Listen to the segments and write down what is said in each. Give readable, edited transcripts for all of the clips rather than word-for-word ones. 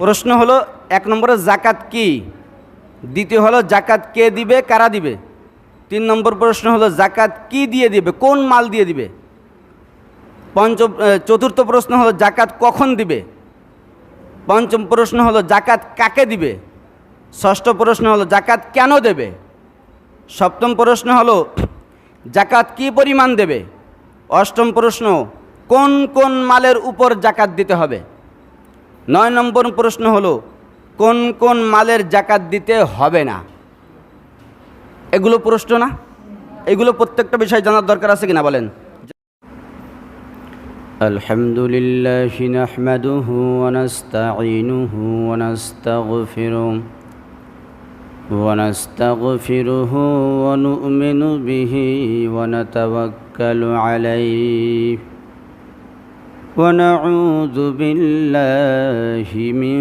প্রশ্ন হলো, এক নম্বরে জাকাত কি, দ্বিতীয় হলো জাকাত কে দিবে, কারা দিবে, তিন নম্বর প্রশ্ন হলো জাকাত কি দিয়ে দিবে, কোন মাল দিয়ে দিবে, চতুর্থ প্রশ্ন হলো জাকাত কখন দিবে, পঞ্চম প্রশ্ন হলো জাকাত কাকে দিবে, ষষ্ঠ প্রশ্ন হলো জাকাত কেন দেবে, সপ্তম প্রশ্ন হলো জাকাত কি পরিমাণ দেবে, অষ্টম প্রশ্ন কোন কোন মালের উপর জাকাত দিতে হবে, 9 নম্বর প্রশ্ন হলো কোন কোন মালের জাকাত দিতে হবে না। এগুলো প্রশ্ন না? এগুলো প্রত্যেকটা বিষয় জানার দরকার আছে কিনা বলেন। আলহামদুলিল্লাহি নাহমাদুহু ওয়া নাস্তাঈনুহু ওয়া নাস্তাগফিরুহু ওয়া নু'মিনু বিহি ওয়া নাতাওয়াক্কালু আলাইহি ونعوذ بالله من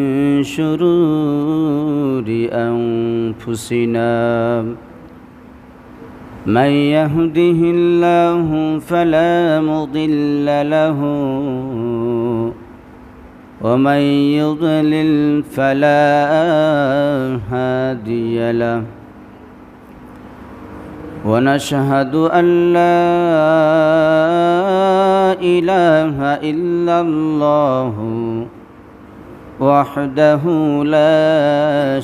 شرور أنفسنا من يهده الله فلا مضل له ومن يضلل فلا هادي له ونشهد أن لا إله إلا الله وحده لا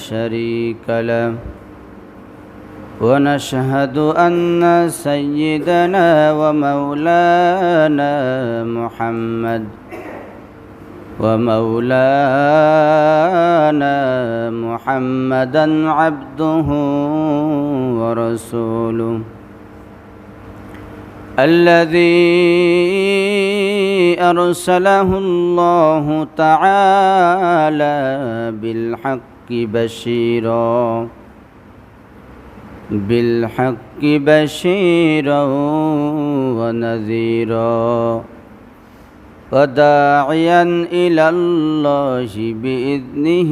شريك له ونشهد أن سيدنا ومولانا محمدا عبده ورسوله الذي أرسله الله تعالى بالحق بشيرا ونذيرا وداعيا إلى الله بإذنه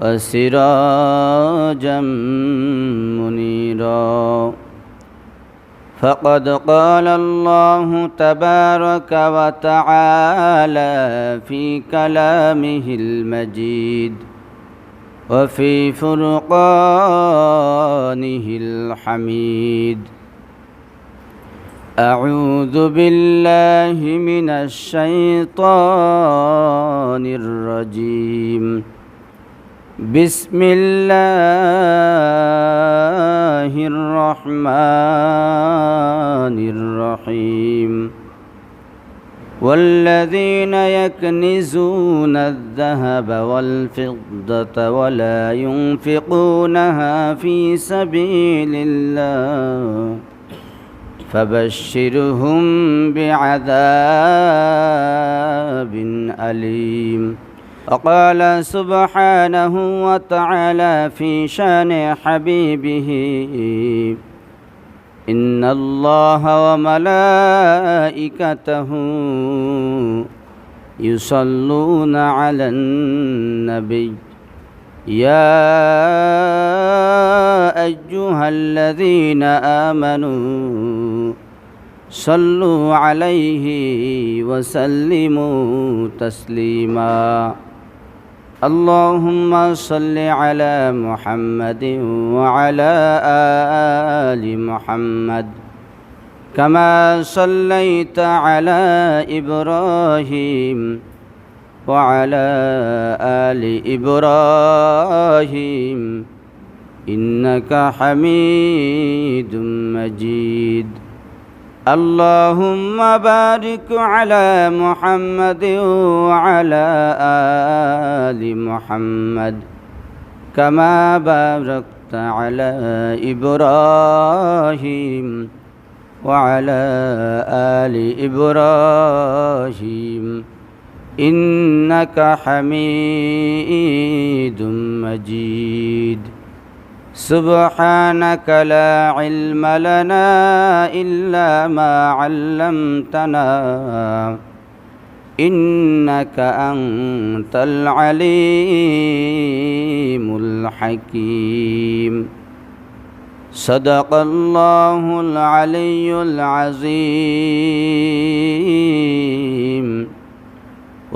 وسراجا منيرا فقد قال الله تبارك وتعالى في كلامه المجيد وفي فرقانه الحميد أعوذ بالله من الشيطان الرجيم بسم الله الرحمن الرحيم والذين يكنزون الذهب والفضة ولا ينفقونها في سبيل الله فبشرهم بعذاب أليم. وقال سبحانه وتعالى في شان حبيبه إن الله وملائكته يصلون على النبي يا أيها الذين آمنوا صلوا عليه وسلموا تسليما اللهم صل على محمد وعلى آل محمد كما صليت على إبراهيم وعلى آل إبراهيم إنك حميد مجيد اللهم بارك على محمد وعلى آل محمد كما باركت على إبراهيم وعلى آل إبراهيم إنك حميد مجيد سبحانك لا علم لنا إلا ما علمتنا إنك أنت العليم الحكيم صدق الله العلي العظيم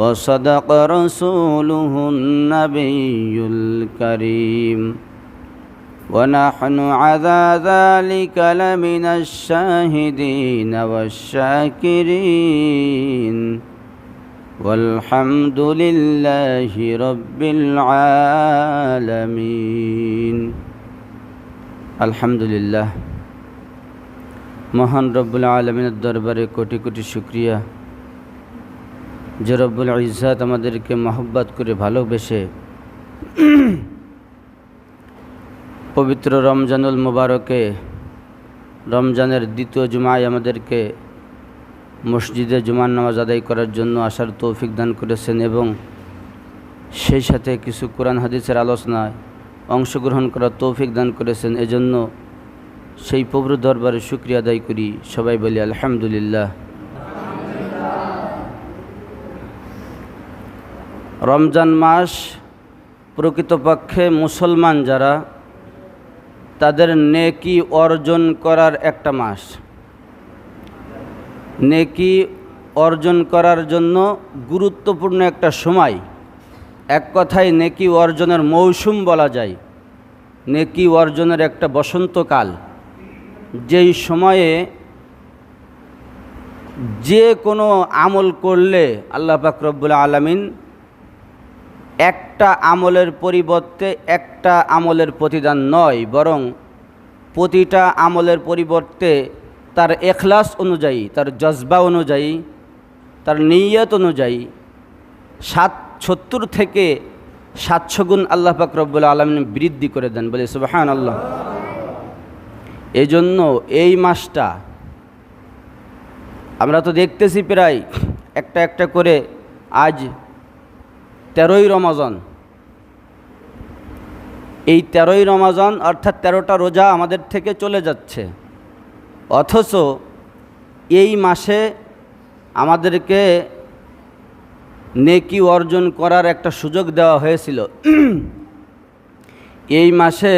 وصدق رسوله النبي الكريم ونحن على ذلك لمن الشاهدين والشاكرين والحمد لله رب العالمين الحمد لله মহান রব্বুল আলামিনের দরবারে কোটি কোটি শুকরিয়া যে রব্বুল ইজ্জত আমাদেরকে মহব্বত করে ভালোবেসে পবিত্র রমজানুল মুবারকে রমজানের দ্বিতীয় জুমায় আমাদেরকে মসজিদে জুমার নামাজ আদায় করার জন্য আসার তৌফিক দান করেছেন এবং সেই সাথে কিছু কোরআন হাদিসের আলোচনায় অংশগ্রহণ করার তৌফিক দান করেছেন। এজন্য সেই প্রভুর দরবারে শুকরিয়া আদায় করি। সবাই বলি আলহামদুলিল্লাহ। রমজান মাস প্রকৃতপক্ষে মুসলমান যারা তাদের নেকি অর্জন করার একটা মাস, নেকি অর্জন করার জন্য গুরুত্বপূর্ণ একটা সময়। এক কথায় নেকি অর্জনের মৌসুম বলা যায়, নেকি অর্জনের একটা বসন্তকাল, যেই সময়ে যে কোনো আমল করলে আল্লাহ পাক রব্বুল আলামিন একটা আমলের পরিবর্তে একটা আমলের প্রতিদান নয়, বরং প্রতিটা আমলের পরিবর্তে তার এখলাস অনুযায়ী, তার জজবা অনুযায়ী, তার নিয়ত অনুযায়ী 70 থেকে 700 গুণ আল্লাহ পাক রব্বুল আলামিন বৃদ্ধি করে দেন। বলে সুবহানাল্লাহ। এই জন্য এই মাসটা আমরা তো দেখতেছি প্রায় একটা একটা করে, আজ 13ই রমজান। এই 13ই রমজান অর্থাৎ 13টা রোজা আমাদের থেকে চলে যাচ্ছে, অথচ এই মাসে আমাদেরকে নেকি অর্জন করার একটা সুযোগ দেওয়া হয়েছিল। এই মাসে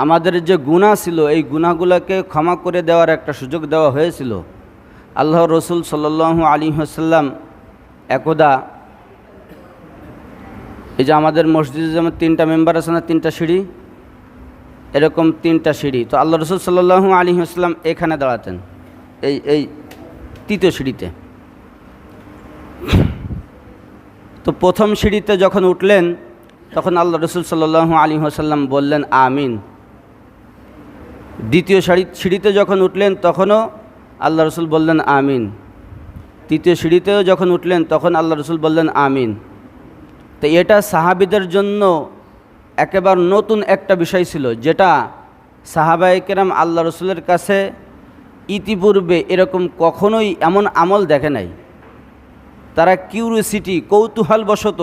আমাদের যে গুনাহ ছিল এই গুনাহগুলোকে ক্ষমা করে দেওয়ার একটা সুযোগ দেওয়া হয়েছিল। আল্লাহ রসুল সাল্লাল্লাহু আলাইহি ওয়াসাল্লাম একদা, এই যে আমাদের মসজিদে যেমন 3টা মেম্বার আছে না, 3টা সিঁড়ি, এরকম 3টা সিঁড়ি, তো আল্লাহ রসুল সাল্লাল্লাহু আলাইহি ওয়াসাল্লাম এখানে দাঁড়াতেন, এই 3য় সিঁড়িতে। তো প্রথম সিঁড়িতে যখন উঠলেন তখন আল্লাহ রসুল সাল্লাল্লাহু আলাইহি ওয়াসাল্লাম বললেন আমিন। দ্বিতীয় সিঁড়িতে যখন উঠলেন তখনও আল্লাহ রসুল বললেন আমিন। তৃতীয় সিঁড়িতেও যখন উঠলেন তখন আল্লাহ রসুল বললেন আমিন। তো এটা সাহাবীদের জন্য একেবারে নতুন একটা বিষয় ছিল, যেটা সাহাবায়ে কেরাম আল্লাহ রসুলের কাছে ইতিপূর্বে এরকম কখনোই এমন আমল দেখে নাই। তারা কিউরিওসিটি, কৌতূহলবশত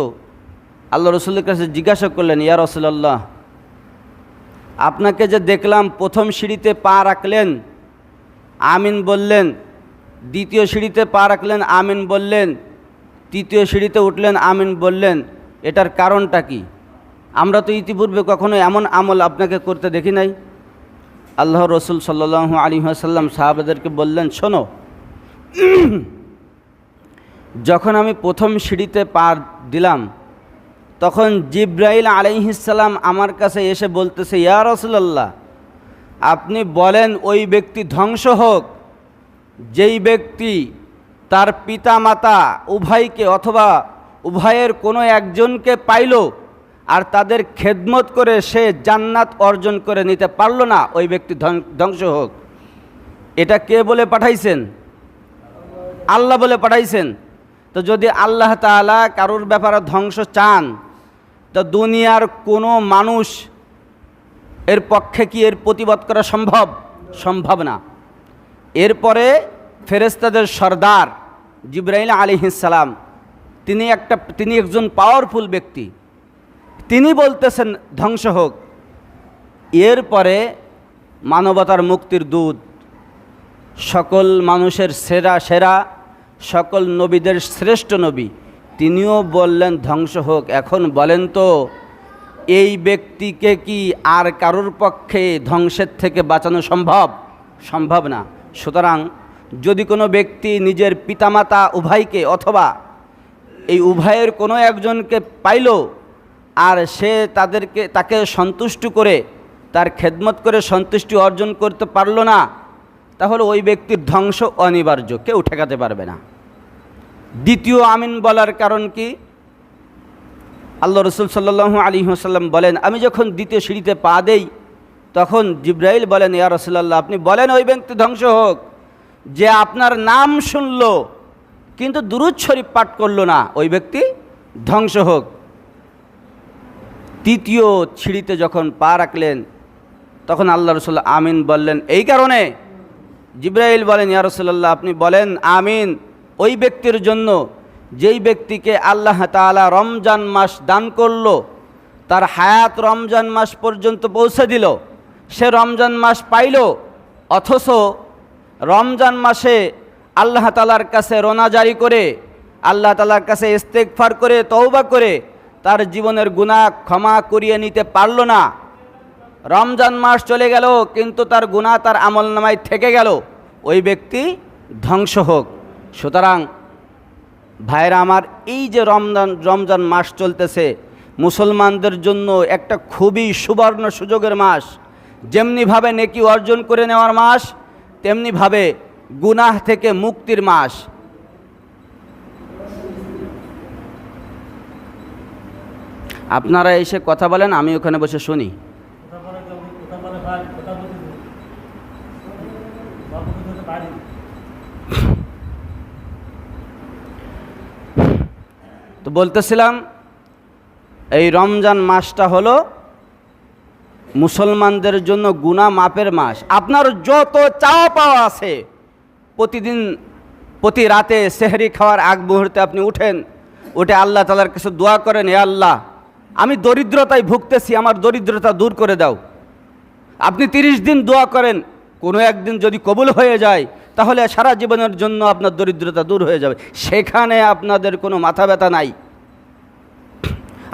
আল্লাহ রসুলের কাছে জিজ্ঞাসা করলেন, ইয়া রাসূলুল্লাহ, আপনাকে যে দেখলাম প্রথম সিঁড়িতে পা রাখলেন, আমিন বললেন, দ্বিতীয় সিঁড়িতে পা রাখলেন, আমিন বললেন, তৃতীয় সিঁড়িতে উঠলেন, আমিন বললেন, এটার কারণটা কি? আমরা তো ইতিপূর্বে কখনো এমন আমল আপনাকে করতে দেখি নাই। আল্লাহ রসুল সাল্লাল্লাহু আলাইহি ওয়াসাল্লাম সাহাবাদেরকে বললেন, শোনো, যখন আমি প্রথম সিঁড়িতে পা দিলাম তখন জিব্রাইল আলাইহিস সালাম আমার কাছে এসে বলতেছে, ইয়া রাসূলুল্লাহ, আপনি বলেন ওই ব্যক্তি ধ্বংস হোক যেই ব্যক্তি তার পিতা মাতা উভয়কে অথবা উভয়ের কোনো একজনকে পাইল আর তাদের খেদমত করে সে জান্নাত অর্জন করে নিতে পারল না, ওই ব্যক্তি ধ্বংস হোক। এটা কে বলে পাঠাইছেন? আল্লাহ বলে পাঠাইছেন। তো যদি আল্লাহ তাআলা কারোর ব্যাপারে ধ্বংস চান, তো দুনিয়ার কোনো মানুষ এর পক্ষে কি এর প্রতিবাদ করা সম্ভব? সম্ভব না। এরপরে ফেরেশতাদের সর্দার জিবরাইল আলাইহিস সালাম, তিনি একজন পাওয়ারফুল ব্যক্তি, তিনি বলতেছেন ধ্বংস হোক। এরপরে মানবতার মুক্তির দূত, সকল মানুষের সেরা সকল নবীদের শ্রেষ্ঠ নবী, তিনিও বললেন ধ্বংস হোক। এখন বলেন তো, এই ব্যক্তিকে কি আর কারোর পক্ষে ধ্বংসের থেকে বাঁচানো সম্ভব? সম্ভব না। সুতরাং যদি কোনো ব্যক্তি নিজের পিতামাতা উভয়কে অথবা এই উভয়ের কোনো একজনকে পাইল আর সে তাকে সন্তুষ্ট করে তার খেদমত করে সন্তুষ্টি অর্জন করতে পারল না, তাহলে ওই ব্যক্তির ধ্বংস অনিবার্য, কেউ ঠেকাতে পারবে না। দ্বিতীয় আমিন বলার কারণ কি? আল্লাহ রসুল সাল্লাল্লাহু আলাইহি ওয়াসাল্লাম বলেন, আমি যখন দ্বিতীয় সিঁড়িতে পা দেই তখন জিবরাইল বলেন, ইয়া রাসূলুল্লাহ, আপনি বলেন ওই ব্যক্তি ধ্বংস হোক যে আপনার নাম শুনল কিন্তু দুরূদ শরীফ পাঠ করল না, ওই ব্যক্তি ধ্বংস হোক। তৃতীয় সিঁড়িতে যখন পা রাখলেন তখন আল্লাহ রসুল আমিন বললেন। এই কারণে জিবরাইল বলেন, ইয়া রাসূলুল্লাহ, আপনি বলেন আমিন ওই ব্যক্তির জন্য যেই ব্যক্তিকে আল্লাহ তাআলা রমজান মাস দান করল, তার হায়াত রমজান মাস পর্যন্ত পৌঁছে দিল, সে রমজান মাস পাইল, অথচ রমজান মাসে আল্লাহ তাআলার কাছে রোনা জারি করে, আল্লাহ তাআলার কাছে ইস্তেগফার করে, তওবা করে তার জীবনের গুনাহ ক্ষমা করিয়ে নিতে পারল না। রমজান মাস চলে গেল কিন্তু তার গুনাহ তার আমলনামায় থেকে গেল, ওই ব্যক্তি ধ্বংস হোক। সুতরাং ভাইরা আমার, এই যে রমজান মাস চলতেছে মুসলমানদের জন্য একটা খুবই সুবর্ণ সুযোগের মাস। যেমনিভাবে নেকি অর্জন করে নেওয়ার মাস, তেমনিভাবে গুনাহ থেকে মুক্তির মাস। আপনারা এসে কথা বলেন, আমি ওখানে বসে শুনি। তো বলতেছিলাম, এই রমজান মাসটা হলো মুসলমানদের জন্য গুনাহ মাপের মাস। আপনার যত চাওয়া পাওয়া আছে, প্রতিদিন প্রতি রাতে সেহরি খাওয়ার আগ মুহূর্তে আপনি উঠে আল্লাহ তাআলার কাছে দোয়া করেন, হে আল্লাহ, আমি দরিদ্রতায় ভুগতেছি, আমার দরিদ্রতা দূর করে দাও। আপনি 30 দিন দোয়া করেন, কোনো একদিন যদি কবুল হয়ে যায় তাহলে সারা জীবনের জন্য আপনার দরিদ্রতা দূর হয়ে যাবে, সেখানে আপনাদের কোনো মাথা ব্যথা নাই।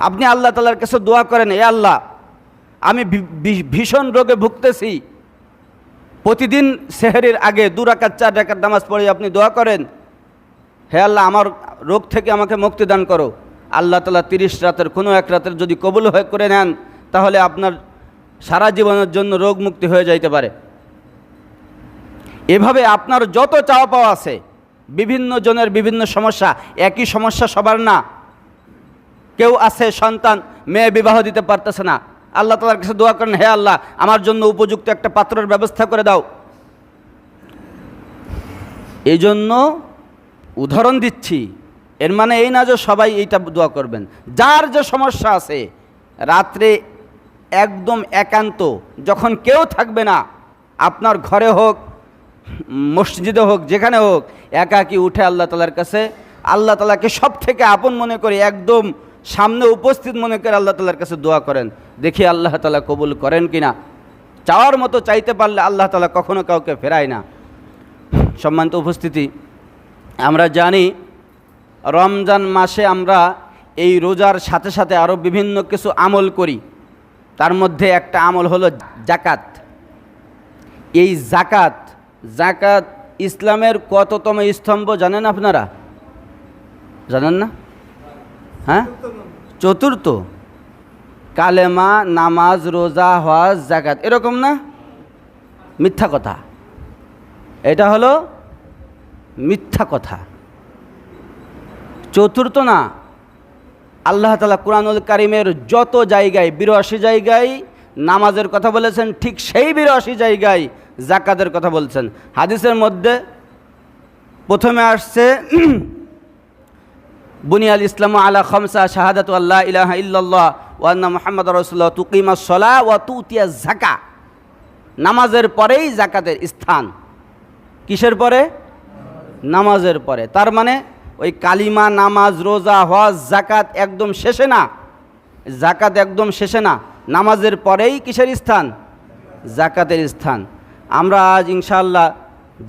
আপনি আল্লাহ তাআলার কাছে দোয়া করেন, হে আল্লাহ, আমি ভীষণ রোগে ভুগতেছি, প্রতিদিন সেহরির আগে 2 রাকাত 4 রাকাত নামাজ পড়ে আপনি দোয়া করেন, হে আল্লাহ, আমার রোগ থেকে আমাকে মুক্তি দান করো। আল্লাহ তাআলা 30 রাতের কোনো এক রাতের যদি কবুল করে নেন তাহলে আপনার সারা জীবনের জন্য রোগ মুক্তি হয়ে যাইতে পারে। এভাবে আপনার যত চাওয়া পাওয়া আছে, বিভিন্ন জনের বিভিন্ন সমস্যা, একই সমস্যা সবার না। কেউ আছে সন্তান, মেয়ে বিবাহ দিতে পারতেছে না, আল্লাহ তাআলার কাছে দোয়া করেন, হে আল্লাহ, আমার জন্য উপযুক্ত একটা পাত্রের ব্যবস্থা করে দাও। এই জন্য উদাহরণ দিচ্ছি, এর মানে এই না যে সবাই এইটা দোয়া করবেন। যার যে সমস্যা আছে, রাত্রে একদম একান্ত, যখন কেউ থাকবে না, আপনার ঘরে হোক, মসজিদে হোক, যেখানে হোক, একাকী উঠে আল্লাহ তাআলার কাছে, আল্লাহ তাআলাকে সব থেকে আপন মনে করে, একদম সামনে উপস্থিত মনে করে আল্লাহ তাআলার কাছে দোয়া করেন, দেখি আল্লাহ তাআলা কবুল করেন কিনা। চাওয়ার মতো চাইতে পারলে আল্লাহ তাআলা কখনো কাউকে ফেরায় না। সম্মানিত উপস্থিতি, আমরা জানি রমজান মাসে আমরা এই রোজার সাথে সাথে আরও বিভিন্ন কিছু আমল করি। তার মধ্যে একটা আমল হলো জাকাত। এই জাকাত ইসলামের কততম স্তম্ভ জানেন আপনারা? জানেন না? হ্যাঁ, 4র্থ। কালেমা, নামাজ, রোজা, হজ, জাকাত, এরকম না? মিথ্যা কথা, এটা হলো মিথ্যা কথা। 4র্থ না। আল্লাহ তাআলা কুরআনুল কারীমের যত জায়গায়, 82 জায়গায় নামাজের কথা বলেছেন, ঠিক সেই 82 জায়গায় জাকাতের কথা বলছেন। হাদিসের মধ্যে প্রথমে আসছে, বুনিয়াল ইসলামু আলা খামসা, শাহাদাতু আল্লা ইলাহা ইল্লাল্লাহ ওয়া আন্না মুহাম্মাদুর রাসূলুল্লাহ, তুকিমাস সালাহ ওয়া তুতিয়াজ যাকাত। নামাজের পরেই জাকাতের স্থান। কিসের পরে? নামাজের পরে। তার মানে ওই কালিমা, নামাজ, রোজা, হজ, জাকাত একদম শেষে না, জাকাত একদম শেষে না, নামাজের পরেই কিসের স্থান? জাকাতের স্থান। আমরা আজ ইনশাআল্লাহ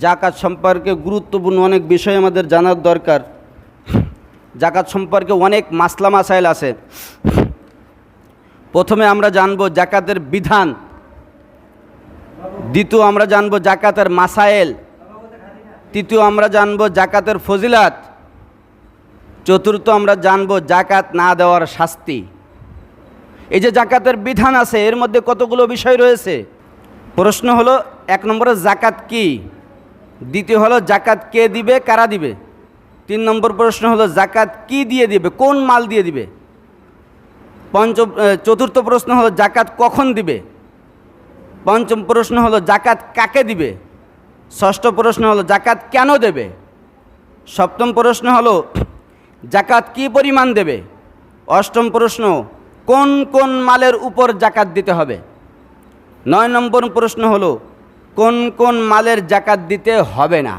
জাকাত সম্পর্কে গুরুত্বপূর্ণ অনেক বিষয় আমাদের জানার দরকার। জাকাত সম্পর্কে অনেক মাসলা মাসাইল আছে। প্রথমে আমরা জানব জাকাতের বিধান, দ্বিতীয় আমরা জানব জাকাতের মাসাইল, তৃতীয় আমরা জানব জাকাতের ফজিলাত, চতুর্থ আমরা জানব জাকাত না দেওয়ার শাস্তি। এই যে জাকাতের বিধান আছে এর মধ্যে কতগুলো বিষয় রয়েছে। প্রশ্ন হলো 1 নম্বরে জাকাত কি, দ্বিতীয় হলো জাকাত কে দিবে, কারা দিবে, 3 নম্বর প্রশ্ন হলো জাকাত কি দিয়ে দিবে, কোন মাল দিয়ে দিবে, চতুর্থ প্রশ্ন হলো জাকাত কখন দিবে, পঞ্চম প্রশ্ন হলো জাকাত কাকে দিবে, ষষ্ঠ প্রশ্ন হলো জাকাত কেন দেবে, সপ্তম প্রশ্ন হলো জাকাত কি পরিমাণ দেবে, অষ্টম প্রশ্ন কোন কোন মালের উপর জাকাত দিতে হবে, 9 নম্বর প্রশ্ন হলো কোন কোন মালের জাকাত দিতে হবে না।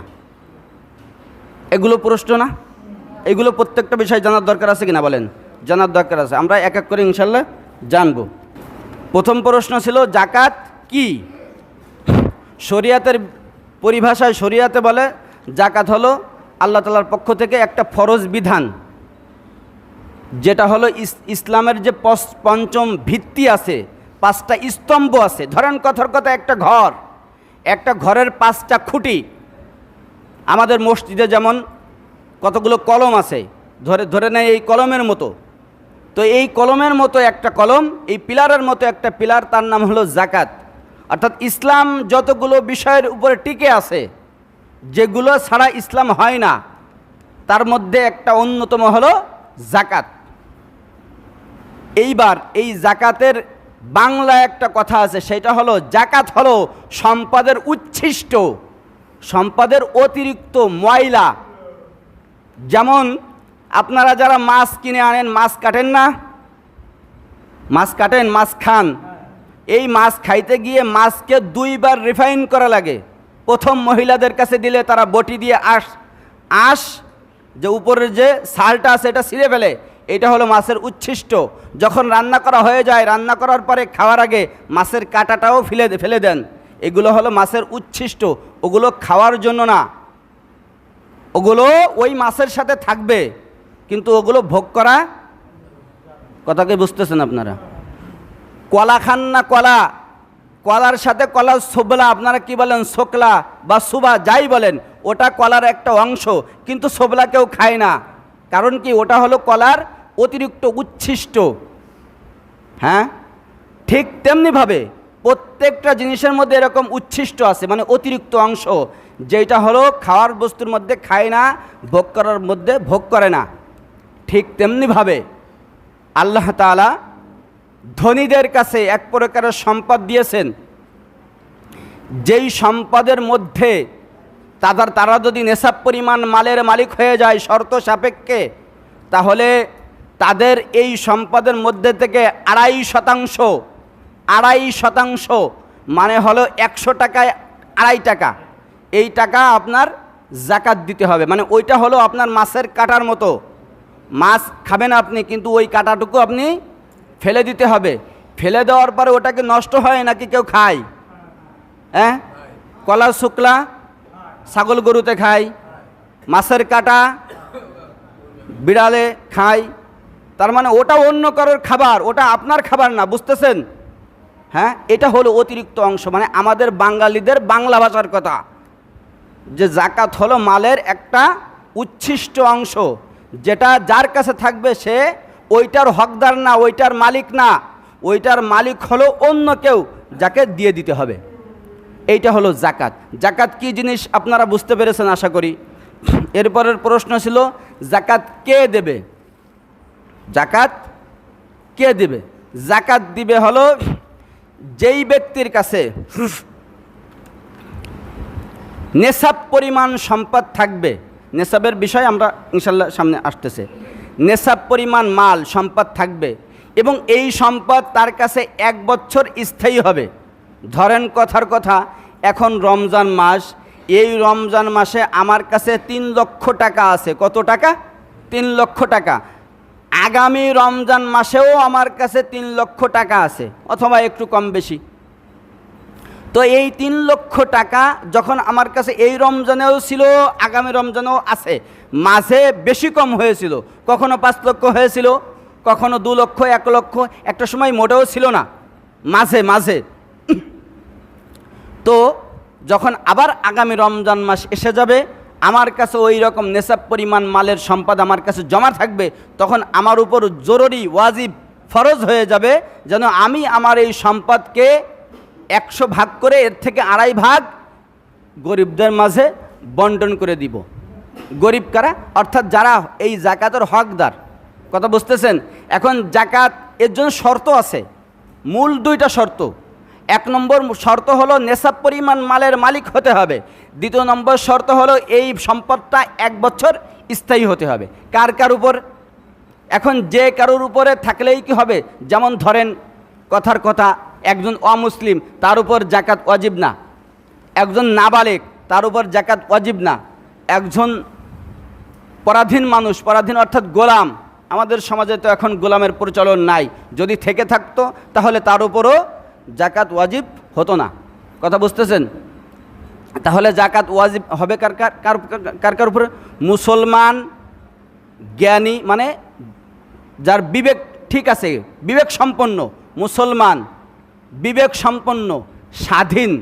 এগুলো প্রশ্ন না? এগুলো প্রত্যেকটা বিষয় জানার দরকার আছে কিনা বলেন? জানার দরকার আছে। আমরা এক এক করে ইনশাল্লাহ জানব। প্রথম প্রশ্ন ছিল জাকাত কি। শরিয়াতের পরিভাষায় শরিয়াতে বলে জাকাত হলো আল্লাহ তাআলার পক্ষ থেকে একটা ফরজ বিধান, যেটা হলো ইসলামের যে পঞ্চম ভিত্তি আছে, 5টা স্তম্ভ আছে। ধরেন কথার কথা একটা ঘরের 5টা খুঁটি। আমাদের মসজিদে যেমন কতগুলো কলম আছে, ধরে নেয় এই কলমের মতো। তো এই কলমের মতো একটা কলম, এই পিলারের মতো একটা পিলার, তার নাম হলো জাকাত। অর্থাৎ ইসলাম যতগুলো বিষয়ের উপরে টিকে আছে, যেগুলো ছাড়া ইসলাম হয় না, তার মধ্যে একটা অন্যতম হলো জাকাত। এইবার এই জাকাতের বাংলা একটা কথা আছে, সেটা হলো জাকাত হলো সম্পদের উচ্ছিষ্ট, সম্পদের অতিরিক্ত ময়লা। যেমন আপনারা যারা মাছ কিনে আনেন, মাছ কাটেন না, মাছ কাটেন, মাছ খান। এই মাছ খাইতে গিয়ে মাছকে 2 বার রিফাইন করা লাগে। প্রথম মহিলাদের কাছে দিলে তারা বটি দিয়ে আঁশ যে উপরের যে ছালটা আছে এটা ছিঁড়ে ফেলে। এটা হলো মাছের উচ্ছিষ্ট। যখন রান্না করা হয়ে যায়, রান্না করার পরে খাওয়ার আগে মাছের কাঁটাটাও ফেলে দেন। এগুলো হলো মাছের উচ্ছিষ্ট, ওগুলো খাওয়ার জন্য না, ওগুলো ওই মাছের সাথে থাকবে, কিন্তু ওগুলো ভোগ করা। কথাকে বুঝতেছেন আপনারা? কলা খান না, কলার সাথে কলার ছোবলা, আপনারা কি বলেন, শোকলা বা সুবা যাই বলেন, ওটা কলার একটা অংশ, কিন্তু ছোবলা কেউ খায় না। কারণ কি? ওটা হলো কলার অতিরিক্ত উচ্ছিষ্ট। হ্যাঁ, ঠিক তেমনিভাবে প্রত্যেকটা জিনিসের মধ্যে এরকম উচ্ছিষ্ট আছে, মানে অতিরিক্ত অংশ, যেটা হলো খাওয়ার বস্তুর মধ্যে খায় না, ভোগ করার মধ্যে ভোগ করে না। ঠিক তেমনিভাবে আল্লাহ তাআলা ধনীদের কাছে এক প্রকারের সম্পদ দিয়েছেন, যেই সম্পদের মধ্যে তারা যদি নেশাব পরিমাণ মালের মালিক হয়ে যায় শর্ত সাপেক্ষে, তাহলে তাদের এই সম্পদের মধ্যে থেকে 2.5% মানে হলো 100 টাকায় 2.5 টাকা, এই টাকা আপনার জাকাত দিতে হবে। মানে ওইটা হলো আপনার মাছের কাটার মতো। মাছ খাবেন আপনি, কিন্তু ওই কাটাটুকু আপনি ফেলে দিতে হবে। ফেলে দেওয়ার পরে ওটাকে নষ্ট হয় নাকি কেউ খায়? হ্যাঁ, কলার শুকলা ছাগল গরুতে খায়, মাছের কাটা বিড়ালে খায়। তার মানে ওটা অন্য কারোর খাবার, ওটা আপনার খাবার না। বুঝতেছেন? হ্যাঁ, এটা হলো অতিরিক্ত অংশ। মানে আমাদের বাঙালিদের বাংলা ভাষার কথা, যে জাকাত হলো মালের একটা উচ্ছিষ্ট অংশ, যেটা যার কাছে থাকবে সে ওইটার হকদার না, ওইটার মালিক না, ওইটার মালিক হলো অন্য কেউ, যাকে দিয়ে দিতে হবে। এইটা হলো জাকাত। জাকাত কি জিনিস আপনারা বুঝতে পেরেছেন আশা করি। এরপরের প্রশ্ন ছিল জাকাত কে দেবে। জাকাত কে দেবে? জাকাত দিবে হলো যেই ব্যক্তির কাছে নেশাব পরিমাণ সম্পদ থাকবে। নেশাবের বিষয় আমরা ইনশাল্লাহ সামনে আসতেছে। নেশাব পরিমাণ মাল সম্পদ থাকবে এবং এই সম্পদ তার কাছে 1 বছর স্থায়ী হবে। ধরেন কথার কথা, এখন রমজান মাস, এই রমজান মাসে আমার কাছে 3 লক্ষ টাকা আছে। কত টাকা? 3 লক্ষ টাকা। আগামী রমজান মাসেও আমার কাছে 3 লক্ষ টাকা আছে, অথবা একটু কম বেশি। তো এই 3 লক্ষ টাকা যখন আমার কাছে এই রমজানেও ছিল, আগামী রমজানেও আছে, মাঝে বেশি কম হয়েছিল। কখনো 5 লক্ষ হয়েছিল, কখনো 2 লক্ষ, 1 লক্ষ, একটা সময় মোটেও ছিল না, মাঝে। তো যখন আবার আগামী রমজান মাস এসে যাবে, আমার কাছে ওই রকম নেশাব পরিমাণ মালের সম্পদ আমার কাছে জমা থাকবে, তখন আমার উপর জরুরি ওয়াজিব ফরজ হয়ে যাবে যেন আমি আমার এই সম্পদকে 100 ভাগ করে এর থেকে 2.5 ভাগ গরিবদের মাঝে বন্টন করে দিব। গরিব কারা? অর্থাৎ যারা এই জাকাতের হকদার। কথা বুঝতেছেন? এখন জাকাত এর জন্য শর্ত আছে, মূল 2টা শর্ত। 1 নম্বর শর্ত হলো নেশাব পরিমাণ মালের মালিক হতে হবে। 2 নম্বর শর্ত হলো এই সম্পদটা 1 বছর স্থায়ী হতে হবে। কার কার উপর? এখন যে কারোর উপরে থাকলেই কি হবে? যেমন ধরেন কথার কথা, একজন অমুসলিম, তার উপর জাকাত ওয়াজিব না। একজন নাবালেগ, তার উপর জাকাত ওয়াজিব না। একজন পরাধীন মানুষ, পরাধীন অর্থাৎ গোলাম, আমাদের সমাজে তো এখন গোলামের প্রচলন নাই, যদি থেকে থাকতো তাহলে তার উপরও জাকাত ওয়াজিব হতো না। কথা বুঝতেছেন? তাহলে জাকাত ওয়াজিব হবে কার কার কার কার উপরে? মুসলমান জ্ঞানী, মানে যার বিবেক ঠিক আছে, বিবেক সম্পন্ন মুসলমান, বিবেক সম্পন্ন স্বাধীন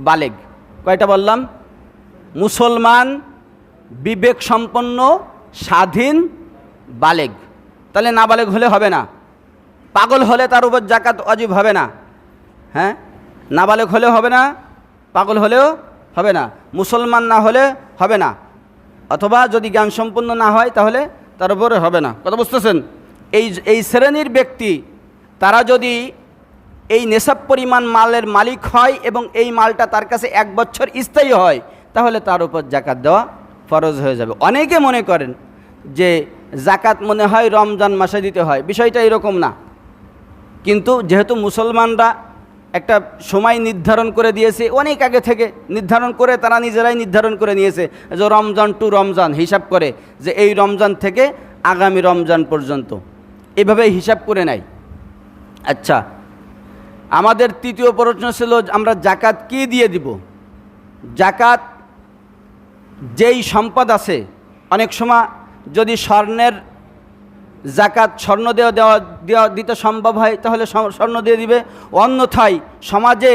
বালেগ। কয়টা বললাম? মুসলমান, বিবেক সম্পন্ন, স্বাধীন বালেগ। তাহলে নাবালেগ হলে হবে না। পাগল হলে তার উপর জাকাত ওয়াজিব হবে না। হ্যাঁ, নাবালেগ হলেও হবে না, পাগল হলেও হবে না, মুসলমান না হলে হবে না, অথবা যদি জ্ঞান সম্পন্ন না হয় তাহলে তার উপরে হবে না। কথা বুঝতেছেন? এই শ্রেণীর ব্যক্তি তারা যদি এই নেশাব পরিমাণ মালের মালিক হয় এবং এই মালটা তার কাছে 1 বছর স্থায়ী হয়, তাহলে তার উপর জাকাত দেওয়া ফরজ হয়ে যাবে। অনেকে মনে করেন যে জাকাত মনে হয় রমজান মাসে দিতে হয়, বিষয়টা এরকম না। কিন্তু যেহেতু মুসলমানরা একটা সময় নির্ধারণ করে দিয়েছে, অনেক আগে থেকে নির্ধারণ করে তারা নিজেরাই নির্ধারণ করে নিয়েছে যে রমজান টু রমজান হিসাব করে, যে এই রমজান থেকে আগামী রমজান পর্যন্ত, এভাবে হিসাব করে নেয়। আচ্ছা, আমাদের 3য় প্রশ্ন ছিল আমরা জাকাত কি দিয়ে দিব? জাকাত যেই সম্পদ আছে, অনেক সময় যদি স্বর্ণের জাকাত স্বর্ণ দেওয়া দিতে সম্ভব হয় তাহলে স্বর্ণ দিয়ে দিবে। অন্যথায় সমাজে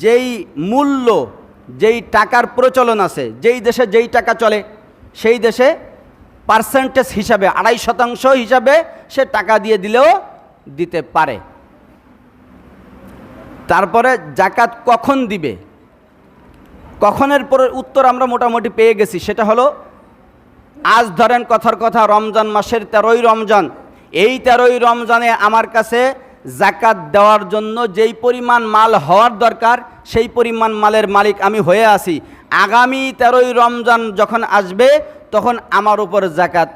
যেই মূল্য, যেই টাকার প্রচলন আছে, যেই দেশে যেই টাকা চলে সেই দেশে পার্সেন্টেজ হিসাবে 2.5% হিসাবে সে টাকা দিয়ে দিলেও দিতে পারে। তারপরে জাকাত কখন দিবে? কখনের পরে উত্তর আমরা মোটামুটি পেয়ে গেছি। সেটা হলো, আজ ধরেন কথার কথা রমজান মাসের 13ই রমজান, এই 13ই রমজানে আমার কাছে জাকাত দেওয়ার জন্য যেই পরিমাণ মাল হওয়ার দরকার সেই পরিমাণ মালের মালিক আমি হয়ে আছি। আগামী 13ই রমজান যখন আসবে তখন আমার উপর জাকাত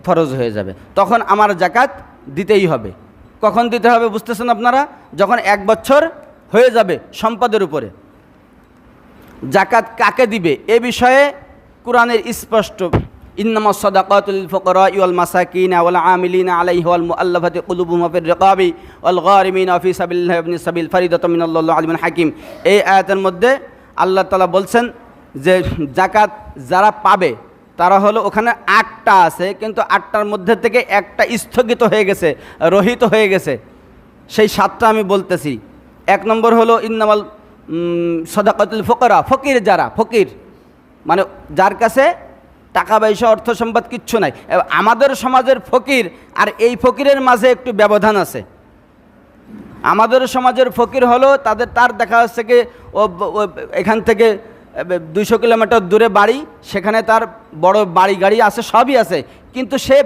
ফরজ হয়ে যাবে, তখন আমার জাকাত দিতেই হবে। কখন দিতে হবে বুঝতেছেন আপনারা? যখন 1 বছর হয়ে যাবে সম্পদের উপরে। জাকাত কাকে দিবে এ বিষয়ে কোরআনের স্পষ্ট, ইন্নামাস সাদাকাতুল লিল ফুকারা ওয়াল মাসাকিন ওয়াল আমিলিনা আলাইহা ওয়াল মুআল্লাফাতি কুলুবুহুম ফির রিকাবি ওয়াল গারিমিনা ফি সাবিলিল্লাহি ইবনিস সাবিল ফারিদাতুম মিনাল্লাহি আলিমুন হাকিম। এই আয়াতের মধ্যে আল্লাহ তাআলা বলছেন যে জাকাত যারা পাবে তারা হলো, ওখানে 8টা আছে কিন্তু 8টার মধ্যে থেকে একটা স্থগিত হয়ে গেছে, রহিত হয়ে গেছে। সেই 7টা আমি বলতেছি। 1 নম্বর হলো ইন্নামাল সাদাকাতুল ফুকারা, ফকির যারা, ফকির মানে যার কাছে টাকা পয়সা অর্থ সম্পদ কিচ্ছু নাই। আমাদের সমাজের ফকির আর এই ফকিরের মাঝে একটু ব্যবধান আছে। আমাদের সমাজের ফকির হলো তার দেখা যাচ্ছে কি এখান থেকে 200 কিলোমিটার দূরে বাড়ি, সেখানে তার বড় বাড়ি গাড়ি আছে, সবই আছে, কিন্তু সে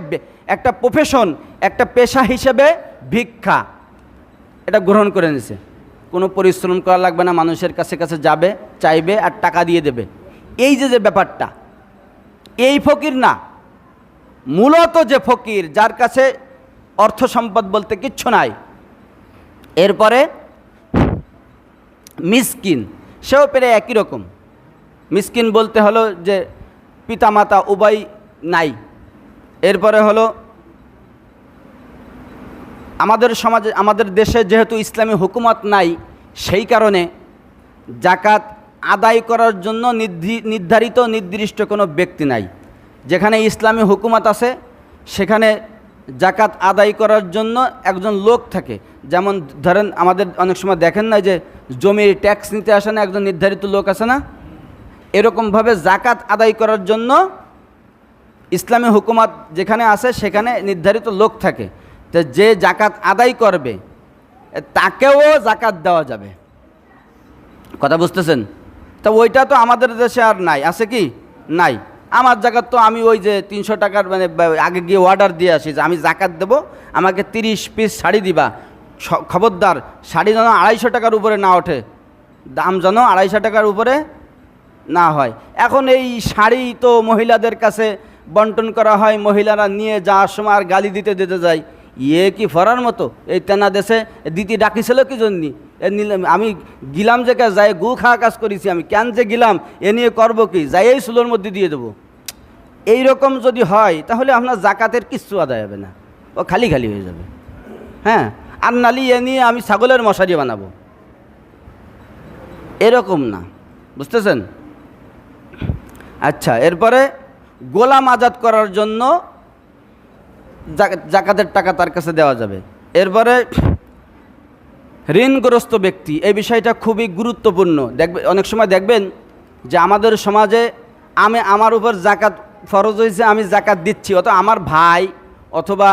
একটা প্রফেশন, একটা পেশা হিসেবে ভিক্ষা এটা গ্রহণ করে নিছে। কোনো পরিশ্রম করা লাগবে না, মানুষের কাছে কাছে যাবে, চাইবে আর টাকা দিয়ে দেবে। এই যে ব্যাপারটা, এই ফকির না, মূলত যে ফকির যার কাছে অর্থ সম্পদ বলতে কিচ্ছু নাই। এরপরে মিসকিন, সেও পেরে একই রকম। মিসকিন বলতে হলো যে পিতামাতা উভয় নাই। এরপরে হলো আমাদের সমাজে, আমাদের দেশে যেহেতু ইসলামী হুকুমত নাই, সেই কারণে জাকাত আদায় করার জন্য নির্ধারিত নির্দিষ্ট কোনো ব্যক্তি নাই। যেখানে ইসলামী হুকুমত আছে সেখানে জাকাত আদায় করার জন্য একজন লোক থাকে। যেমন ধরেন আমাদের অনেক সময় দেখেন না যে জমির ট্যাক্স নিতে আসে না, একজন নির্ধারিত লোক আছে না, এরকমভাবে জাকাত আদায় করার জন্য ইসলামী হুকুমত যেখানে আছে সেখানে নির্ধারিত লোক থাকে, তো যে জাকাত আদায় করবে তাকেও জাকাত দেওয়া যাবে। কথা বুঝতেছেন? তা ওইটা তো আমাদের দেশে আর নাই, আছে কি? নাই। আমার জাকাত তো আমি ওই যে 300 টাকার মানে আগে গিয়ে অর্ডার দিয়ে আসি যে আমি জাকাত দেবো, আমাকে 30 পিস শাড়ি দিবা, খবরদার শাড়ি যেন 250 টাকার উপরে না ওঠে, দাম যেন 250 টাকার উপরে না হয়। এখন এই শাড়ি তো মহিলাদের কাছে বন্টন করা হয়, মহিলারা নিয়ে যাওয়ার সময় আর গালি দিতে দিতে যায়, ইয়ে কি ফরার মতো, এই তেনা দেশে দিতি ডাকিছিল কি জন্যি, আমি গিলাম যে যাই গু খাওয়া কাজ করেছি, আমি কেন যে গিলাম, এ নিয়ে করবো কি, যাই এই চুলোর মধ্যে দিয়ে দেবো। এইরকম যদি হয় তাহলে আপনার জাকাতের কিচ্ছু আদায় হবে না, ও খালি খালি হয়ে যাবে। হ্যাঁ, আর নালি এ নিয়ে আমি ছাগলের মশারি বানাবো, এরকম না, বুঝতেছেন? আচ্ছা, এরপরে গোলাম আজাদ করার জন্য জাকাতের টাকা তার কাছে দেওয়া যাবে। এরপরে ঋণগ্রস্ত ব্যক্তি, এই বিষয়টা খুবই গুরুত্বপূর্ণ। অনেক সময় দেখবেন যে আমাদের সমাজে আমার উপর জাকাত ফরজ হয়েছে, আমি জাকাত দিচ্ছি, অথবা আমার ভাই অথবা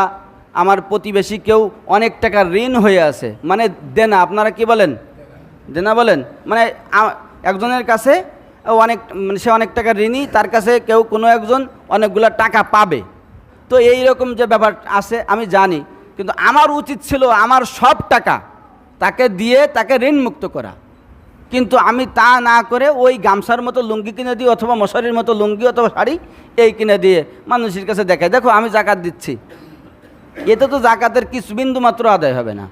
আমার প্রতিবেশী কেউ অনেক টাকার ঋণ হয়ে আছে, মানে দেনা, আপনারা কি বলেন? দেনা বলেন। মানে একজনের কাছে অনেক, মানে সে অনেক টাকার ঋণী, তার কাছে কেউ কোনো একজন অনেকগুলো টাকা পাবে। তো এই রকম যে ব্যাপার আছে আমি জানি, কিন্তু আমার উচিত ছিল আমার সব টাকা তাকে দিয়ে তাকে ঋণ মুক্ত করা, কিন্তু আমি তা না করে ওই গামছার মতো লুঙ্গি কিনে দিই, অথবা মশারির মতো লুঙ্গি অথবা শাড়ি এই কিনে দিয়ে মানুষের কাছে দেখায়, দেখো আমি জাকাত দিচ্ছি। এতে তো জাকাতের কিছু বিন্দু মাত্র আদায় হবে না।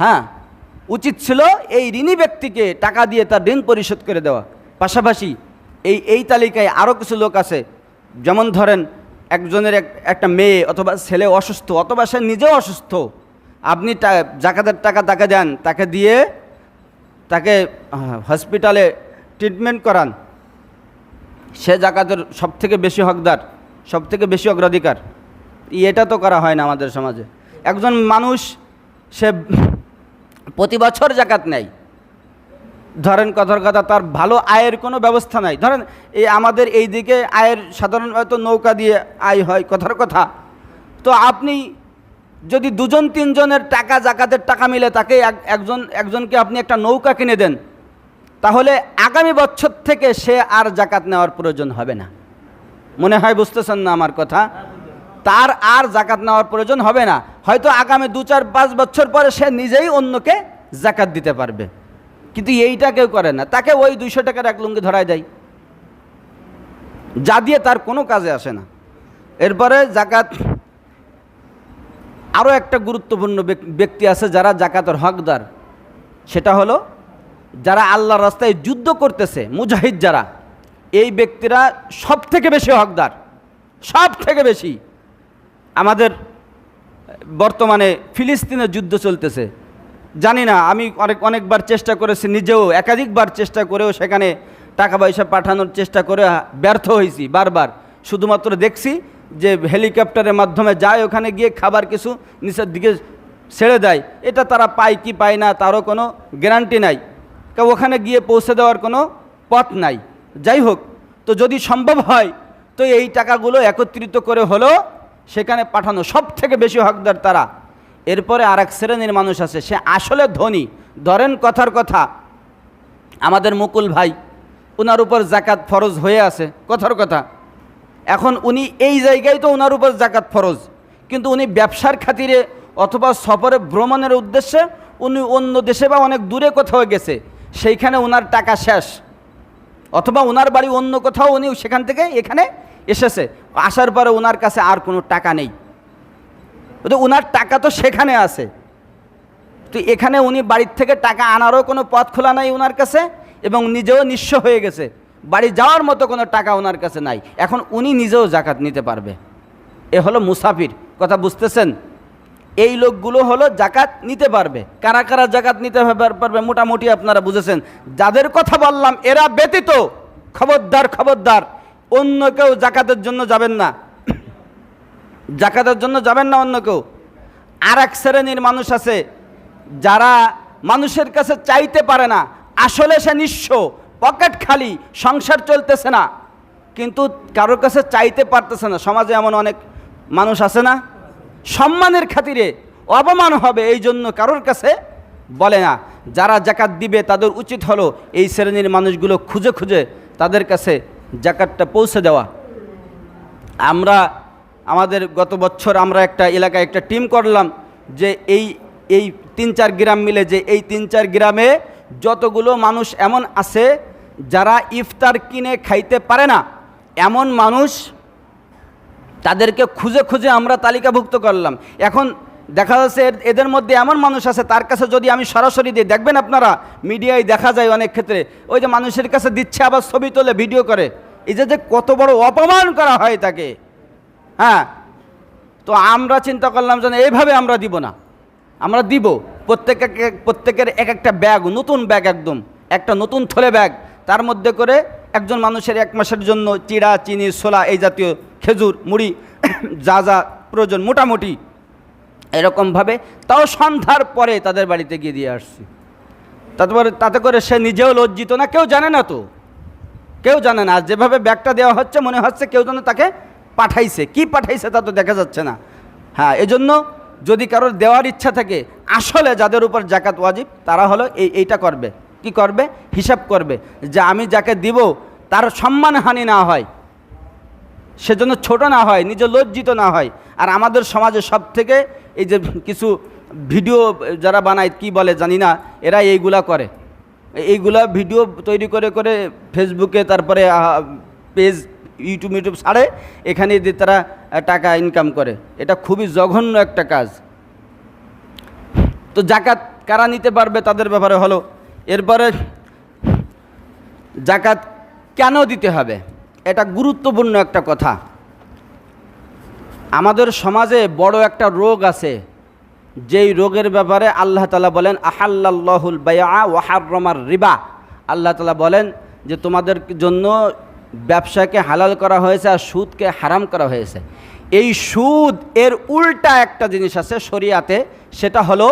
হ্যাঁ, উচিত ছিল এই ঋণী ব্যক্তিকে টাকা দিয়ে তার ঋণ পরিশোধ করে দেওয়া। পাশাপাশি এই তালিকায় আরও কিছু লোক আছে, যেমন ধরেন একজনের একটা মেয়ে অথবা ছেলে অসুস্থ, অথবা সে নিজেও অসুস্থ, আপনি জাকাতের টাকা তাকে দেন, তাকে দিয়ে তাকে হসপিটালে ট্রিটমেন্ট করান, সে জাকাতের সবথেকে বেশি হকদার, সবথেকে বেশি অগ্রাধিকার। এটা তো করা হয় না আমাদের সমাজে। একজন মানুষ সে প্রতি বছর জাকাত নেয়, ধরেন কথার কথা তার ভালো আয়ের কোনো ব্যবস্থা নাই, ধরেন এই আমাদের এই দিকে আয়ের সাধারণ হয়তো নৌকা দিয়ে আয় হয়, কথার কথা। তো আপনি যদি 2-3 জনের টাকা জাকাতের টাকা মিলে তাকে একজনকে আপনি একটা নৌকা কিনে দেন, তাহলে আগামী বছর থেকে সে আর জাকাত নেওয়ার প্রয়োজন হবে না। মনে হয় বুঝতেছেন না আমার কথা? তার আর জাকাত নেওয়ার প্রয়োজন হবে না। হয়তো আগামী 2-4-5 বছর পরে সে নিজেই অন্যকে জাকাত দিতে পারবে, কিন্তু এইটা কেউ করে না। তাকে ওই 200 টাকার এক লুঙ্গি ধরায় দেয়, যা দিয়ে তার কোনো কাজে আসে না। এরপরে জাকাত, আরও একটা গুরুত্বপূর্ণ ব্যক্তি আছে যারা জাকাতের হকদার, সেটা হলো যারা আল্লাহর রাস্তায় যুদ্ধ করতেছে, মুজাহিদ যারা, এই ব্যক্তিরা সব থেকে বেশি হকদার, সব থেকে বেশি। আমাদের বর্তমানে ফিলিস্তিনে যুদ্ধ চলতেছে, জানি না, আমি অনেকবার চেষ্টা করেছি, নিজেও একাধিকবার চেষ্টা করেও সেখানে টাকা পয়সা পাঠানোর চেষ্টা করে ব্যর্থ হয়েছি বারবার। শুধুমাত্র দেখছি যে হেলিকপ্টারের মাধ্যমে যায়, ওখানে গিয়ে খাবার কিছু নিচের দিকে ছেড়ে দেয়, এটা তারা পায় কি পায় না তারও কোনো গ্যারান্টি নাই, কারণ ওখানে গিয়ে পৌঁছে দেওয়ার কোনো পথ নাই। যাই হোক, তো যদি সম্ভব হয় তো এই টাকাগুলো একত্রিত করে হলো সেখানে পাঠানো, সব থেকে বেশি হকদার তারা। এরপরে আর এক শ্রেণীর মানুষ আছে, সে আসলে ধনী, ধরেন কথার কথা আমাদের মুকুল ভাই, ওনার উপর জাকাত ফরজ হয়ে আছে, কথার কথা। এখন উনি এই জায়গায় তো ওনার উপর জাকাত ফরজ, কিন্তু উনি ব্যবসার খাতিরে অথবা সফরে ভ্রমণের উদ্দেশ্যে উনি অন্য দেশে বা অনেক দূরে কোথাও গেছে, সেইখানে ওনার টাকা শেষ, অথবা ওনার বাড়ি অন্য কোথাও, উনি সেখান থেকে এখানে এসেছে, আসার পরে ওনার কাছে আর কোনো টাকা নেই, তো ওনার টাকা তো সেখানে আছে, তো এখানে উনি বাড়ির থেকে টাকা আনারও কোনো পথ খোলা নাই ওনার কাছে, এবং নিজেও নিঃস্ব হয়ে গেছে, বাড়ি যাওয়ার মতো কোনো টাকা ওনার কাছে নাই। এখন উনি নিজেও জাকাত নিতে পারবে, এ হলো মুসাফির। কথা বুঝতেছেন? এই লোকগুলো হলো জাকাত নিতে পারবে। কারা কারা জাকাত নিতে পারবে মোটামুটি আপনারা বুঝেছেন। যাদের কথা বললাম এরা ব্যতীত খবরদার, খবরদার, অন্য কেউ জাকাতের জন্য যাবেন না, জাকাতের জন্য যাবেন না অন্য কেউ। আর এক শ্রেণীর মানুষ আছে যারা মানুষের কাছে চাইতে পারে না, আসলে সে নিঃস্ব, পকেট খালি, সংসার চলতেছে না, কিন্তু কারোর কাছে চাইতে পারতেছে না। সমাজে এমন অনেক মানুষ আছে না, সম্মানের খাতিরে অপমান হবে এই জন্য কারোর কাছে বলে না। যারা জাকাত দিবে তাদের উচিত হলো এই শ্রেণীর মানুষগুলো খুঁজে খুঁজে তাদের কাছে জাকাতটা পৌঁছে দেওয়া। আমরা আমাদের গত বছর আমরা একটা এলাকায় একটা টিম করলাম যে এই 3-4 গ্রাম মিলে, যে এই 3-4 গ্রামে যতগুলো মানুষ এমন আছে যারা ইফতার কিনে খাইতে পারে না, এমন মানুষ তাদেরকে খুঁজে খুঁজে আমরা তালিকাভুক্ত করলাম। এখন দেখা যাচ্ছে এদের মধ্যে এমন মানুষ আছে তার কাছে যদি আমি সরাসরি দিই, দেখবেন আপনারা মিডিয়ায় দেখা যায় অনেক ক্ষেত্রে, ওই যে মানুষের কাছে দিচ্ছে আবার ছবি তোলে ভিডিও করে, এই যে কত বড় অপমান করা হয় তাকে। হ্যাঁ, তো আমরা চিন্তা করলাম যে এইভাবে আমরা দিব না, আমরা দিব প্রত্যেকের এক একটা ব্যাগ, নতুন ব্যাগ, একদম একটা নতুন থলে ব্যাগ, তার মধ্যে করে একজন মানুষের 1 মাসের জন্য চিড়া, চিনি, ছোলা, এই জাতীয় খেজুর, মুড়ি যা যা প্রয়োজন মোটামুটি এরকমভাবে, তাও সন্ধ্যার পরে তাদের বাড়িতে গিয়ে দিয়ে আসছি। তারপরে তাতে করে সে নিজেও লজ্জিত না, কেউ জানে না, তো কেউ জানে না। যেভাবে ব্যাগটা দেওয়া হচ্ছে মনে হচ্ছে কেউ যেন তাকে পাঠাইছে, কি পাঠাইছে তা তো দেখা যাচ্ছে না। হ্যাঁ, এজন্য যদি কারোর দেওয়ার ইচ্ছা থাকে, আসলে যাদের উপর জাকাত ওয়াজিব তারা হলো এইটা করবে, কি করবে, হিসাব করবে যে আমি যাকে দিব তার সম্মানহানি না হয়, সেজন্য ছোট না হয়, নিজে লজ্জিত না হয়। আর আমাদের সমাজে সব থেকে এই যে কিছু ভিডিও যারা বানায়, কি বলে জানি না, এরা এইগুলা করে, এইগুলা ভিডিও তৈরি করে করে ফেসবুকে, তারপরে পেজ ইউটিউব ছাড়ে, এখানে দিয়ে তারা টাকা ইনকাম করে। এটা খুবই জঘন্য একটা কাজ। তো জাকাত কারা নিতে পারবে তাদের ব্যাপারে হলো। এরপরে জাকাত কেন দিতে হবে, এটা গুরুত্বপূর্ণ একটা কথা। আমাদের সমাজে বড় একটা রোগ আছে, যেই রোগের ব্যাপারে আল্লাহ তাআলা বলেন আহাল্লাল্লাহুল বাইআ ওয়া হাররামার রিবা। আল্লাহ তাআলা বলেন যে তোমাদের জন্য ব্যবসাকে হালাল করা হয়েছে আর সুদকে হারাম করা হয়েছে। এই সুদ এর উল্টা একটা জিনিস আছে শরিয়াতে, সেটা হলো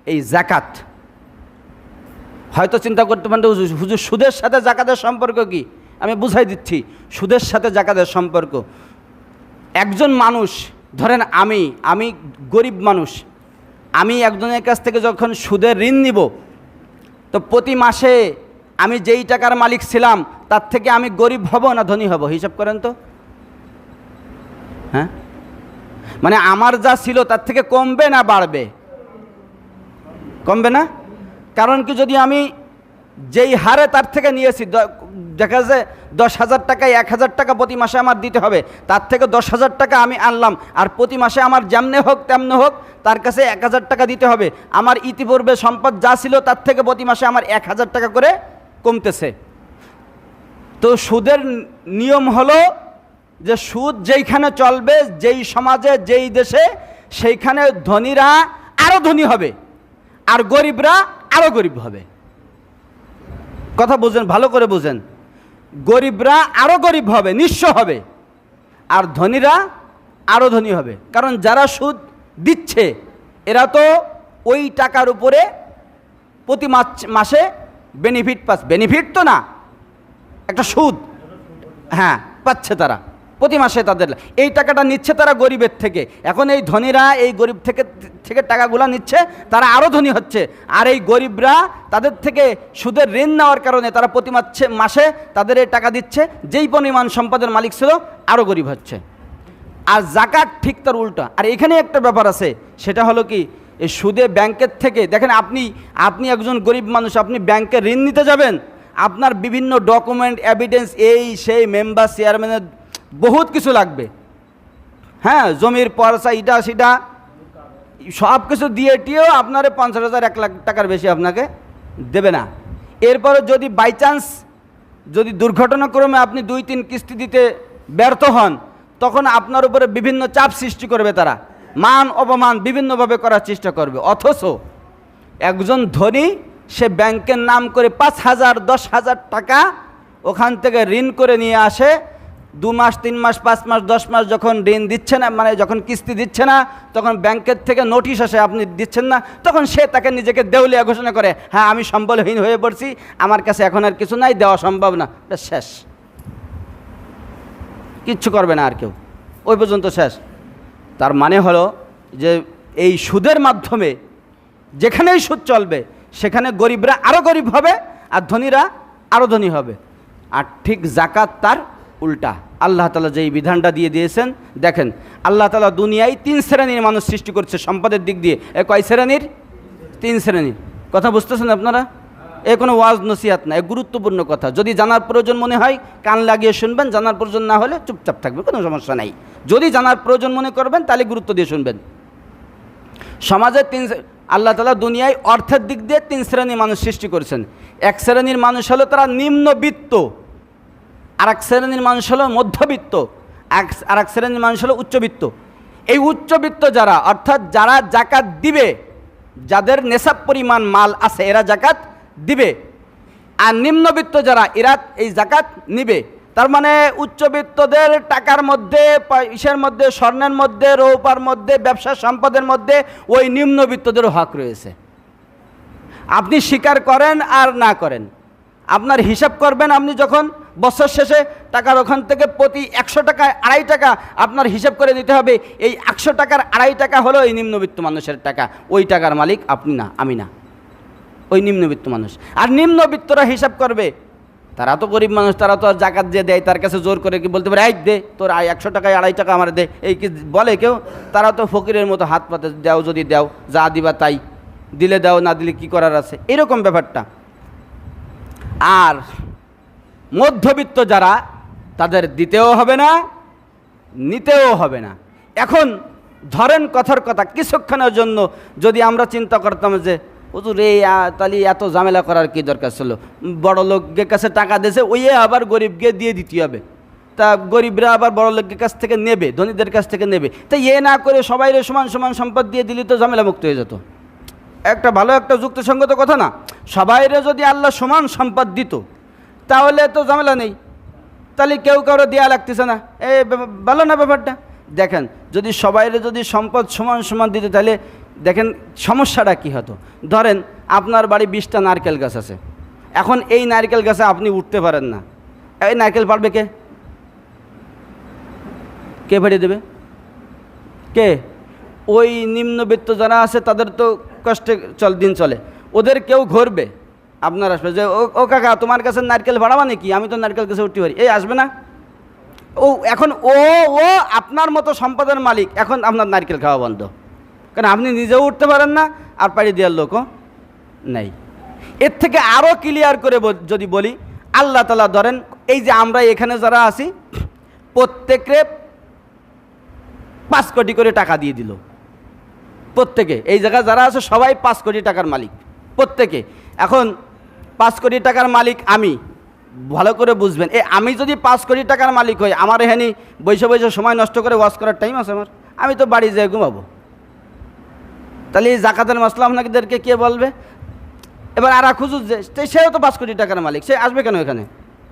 এই জাকাত। হয়তো চিন্তা করতে পারেন হুজুর সুদের সাথে জাকাতের সম্পর্ক কি, আমি বুঝাই দিচ্ছি। সুদের সাথে জাকাতের সম্পর্ক, একজন মানুষ ধরেন আমি গরিব মানুষ, আমি একজনের কাছ থেকে যখন সুদের ঋণ নিব, তো প্রতি মাসে আমি যেই টাকার মালিক ছিলাম তার থেকে আমি গরিব হব না ধনী হব, হিসাব করেন তো। হ্যাঁ, মানে আমার যা ছিল তার থেকে কমবে না বাড়বে, কমবে না। কারণ কি, যদি আমি যেই হারে তার থেকে নিয়েছি, দেখা যায় 10,000 টাকায় 1,000 টাকা প্রতি মাসে আমার দিতে হবে, তার থেকে 10,000 টাকা আমি আনলাম, আর প্রতি মাসে আমার যেমনে হোক তেমনে হোক তার কাছে 1,000 টাকা দিতে হবে। আমার ইতিপূর্বে সম্পদ যা ছিল তার থেকে প্রতি মাসে আমার 1,000 টাকা করে কমতেছে। তো সুদের নিয়ম হলো যে সুদ যেইখানে চলবে, যেই সমাজে, যেই দেশে, সেইখানে ধনীরা আরও ধনী হবে আর গরিবরা আরও গরিব হবে। কথা বুঝেন, ভালো করে বুঝেন। গরিবরা আরও গরিব হবে, নিঃস্ব হবে, আর ধনীরা আরও ধনী হবে। কারণ যারা সুদ দিচ্ছে এরা তো ওই টাকার উপরে প্রতি মাসে বেনিফিট পাচ্ছে, বেনিফিট তো না, একটা সুদ, হ্যাঁ, পাচ্ছে তারা প্রতি মাসে। তাদের এই টাকাটা নিচ্ছে তারা গরিবের থেকে। এখন এই ধনীরা এই গরিব থেকে টাকাগুলো নিচ্ছে, তারা আরও ধনী হচ্ছে, আর এই গরিবরা তাদের থেকে সুদের ঋণ নেওয়ার কারণে তারা প্রতি মাসে তাদের এই টাকা দিচ্ছে, যেই পরিমাণ সম্পদের মালিক ছিল আরও গরিব হচ্ছে। আর জাকাত ঠিক তার উল্টা। আর এখানে একটা ব্যাপার আছে, সেটা হলো কি, এই সুদে ব্যাংকের থেকে, দেখেন আপনি একজন গরিব মানুষ, আপনি ব্যাংকে ঋণ নিতে যাবেন, আপনার বিভিন্ন ডকুমেন্ট, এভিডেন্স, এই সেই, মেম্বার, চেয়ারম্যানের বহুত কিছু লাগবে। হ্যাঁ, জমির পয়সা, ইটা সেটা সব কিছু দিয়ে টিয়েও আপনার 50,000 1 লাখ টাকার বেশি আপনাকে দেবে না। এরপরে যদি বাই চান্স যদি দুর্ঘটনাক্রমে আপনি 2-3 কিস্তি দিতে ব্যর্থ হন, তখন আপনার উপরে বিভিন্ন চাপ সৃষ্টি করবে, তারা মান অপমান বিভিন্নভাবে করার চেষ্টা করবে। অথচ একজন ধনী, সে ব্যাংকের নাম করে 5,000 10,000 টাকা ওখান থেকে ঋণ করে নিয়ে আসে, 2 মাস 3 মাস 5 মাস 10 মাস যখন ঋণ দিচ্ছে না, মানে যখন কিস্তি দিচ্ছে না, তখন ব্যাংকের থেকে নোটিশ আসে আপনি দিচ্ছেন না, তখন সে তাকে নিজেকে দেউলিয়া ঘোষণা করে, হ্যাঁ আমি সম্বলহীন হয়ে পড়ছি, আমার কাছে এখন আর কিছু নাই, দেওয়া সম্ভব না, শেষ, কিচ্ছু করবে না আর কেউ, ওই পর্যন্ত শেষ। তার মানে হলো যে এই সুদের মাধ্যমে যেখানেই সুদ চলবে সেখানে গরিবরা আরও গরিব হবে আর ধনীরা আরও ধনী হবে। আর ঠিক জাকাত তার উল্টা। আল্লাহ তাআলা যেই বিধানটা দিয়ে দিয়েছেন, দেখেন আল্লাহ তাআলা দুনিয়ায় 3 শ্রেণীর মানুষ সৃষ্টি করছে সম্পদের দিক দিয়ে। কয় শ্রেণীর? 3 শ্রেণীর। কথা বুঝতেছেন আপনারা? এ কোনো ওয়াজ নসিহাত না, এ গুরুত্বপূর্ণ কথা। যদি জানার প্রয়োজন মনে হয় কান লাগিয়ে শুনবেন, জানার প্রয়োজন না হলে চুপচাপ থাকবে, কোনো সমস্যা নাই। যদি জানার প্রয়োজন মনে করবেন তাহলে গুরুত্ব দিয়ে শুনবেন। সমাজের আল্লাহ তাআলা দুনিয়ায় অর্থের দিক দিয়ে 3 শ্রেণীর মানুষ সৃষ্টি করেছেন। এক শ্রেণীর মানুষ হলো তারা নিম্নবিত্ত, আর এক শ্রেণীর মানুষ হলো মধ্যবিত্ত, আর এক শ্রেণীর মানুষ হলো উচ্চবিত্ত। এই উচ্চবিত্ত যারা, অর্থাৎ যারা জাকাত দিবে, যাদের নেশাব পরিমাণ মাল আছে এরা জাকাত দিবে, আর নিম্নবিত্ত যারা এরা এই জাকাত নিবে। তার মানে উচ্চবিত্তদের টাকার মধ্যে, ইসের মধ্যে, স্বর্ণের মধ্যে, রৌপার মধ্যে, ব্যবসা সম্পদের মধ্যে ওই নিম্নবিত্তদেরও হক রয়েছে। আপনি স্বীকার করেন আর না করেন, আপনার হিসাব করবেন, আপনি যখন বছর শেষে টাকার ওখান থেকে প্রতি 100 টাকায় 2.5 টাকা আপনার হিসাব করে দিতে হবে। এই 100 টাকার 2.5 টাকা হলো এই নিম্নবিত্ত মানুষের টাকা, ওই টাকার মালিক আপনি না, আমি না, ওই নিম্নবিত্ত মানুষ। আর নিম্নবিত্তরা হিসাব করবে, তারা তো গরিব মানুষ, তারা তো আর জাকাত যে দেয় তার কাছে জোর করে কি বলতে পারে, এই দে তোর 100 টাকায় 2.5 টাকা আমার দে, এই কি বলে কেউ? তারা তো ফকিরের মতো হাত পাতে, দাও যদি দাও, যা দিবা তাই, দিলে দাও, না দিলে কি করার আছে, এরকম ব্যাপারটা। আর মধ্যবিত্ত যারা, তাদের দিতেও হবে না, নিতেও হবে না। এখন ধরেন কথার কথা, কিছুক্ষণের জন্য যদি আমরা চিন্তা করতাম যে হুজুর এই তাহলে এত ঝামেলা করার কি দরকার ছিল, বড় লোকের কাছে টাকা দিয়েছে, ওই আবার গরিবকে দিয়ে দিতে হবে, তা গরিবরা আবার বড় লোকের কাছ থেকে নেবে, ধনীদের কাছ থেকে নেবে, তা না করে সবাইরে সমান সমান সম্পদ দিয়ে দিলে তো ঝামেলা মুক্ত হয়ে যেত। একটা ভালো একটা যুক্তিসঙ্গত কথা না? সবাইরে যদি আল্লাহ সমান সম্পদ দিত তাহলে তো ঝামেলা নেই, তাহলে কেউ কারো দেওয়া লাগতেছে না, ভালো না ব্যাপারটা? দেখেন যদি সবাইরে যদি সম্পদ সমান সমান দিত তাহলে দেখেন সমস্যাটা কী হতো। ধরেন আপনার বাড়ি 20টা নারকেল গাছ আছে, এখন এই নারকেল গাছে আপনি উঠতে পারেন না, এই নারকেল পারবে কে? কে পাঠিয়ে দেবে? কে? ওই নিম্নবিত্ত যারা আছে তাদের তো কষ্টে দিন চলে, ওদের কেউ ঘুরবে, আপনার আসবে যে ও কাকা তোমার কাছে নারকেল ভাড়াবা নাকি, আমি তো নারকেল গাছে উঠতে পারি, এই আসবে না? ও এখন ও আপনার মতো সম্পদের মালিক, এখন আপনার নারকেল খাওয়া বন্ধ, কারণ আপনি নিজেও উঠতে পারেন না আর পাড়ি দেওয়ার লোকও নেই। এর থেকে আরও ক্লিয়ার করে যদি বলি, আল্লাহ তাআলা ধরেন এই যে আমরা এখানে যারা আছি প্রত্যেকে 5 কোটি করে টাকা দিয়ে দিল, প্রত্যেকে এই জায়গায় যারা আছে সবাই 5 কোটি টাকার মালিক প্রত্যেকে। এখন 5 কোটি টাকার মালিক আমি, ভালো করে বুঝবেন, আমি যদি 5 কোটি টাকার মালিক হই, আমার এখানে বৈশে বৈশে সময় নষ্ট করে ওয়াজ করার টাইম আছে আমার? আমি তো বাড়ি যেয়ে ঘুমাবো। তাহলে এই জাকাতের মাসলা আপনাদেরকে কে বলবে? এবার আর খুঁজুর যে সেও তো 5 কোটি টাকার মালিক, সে আসবে কেন এখানে?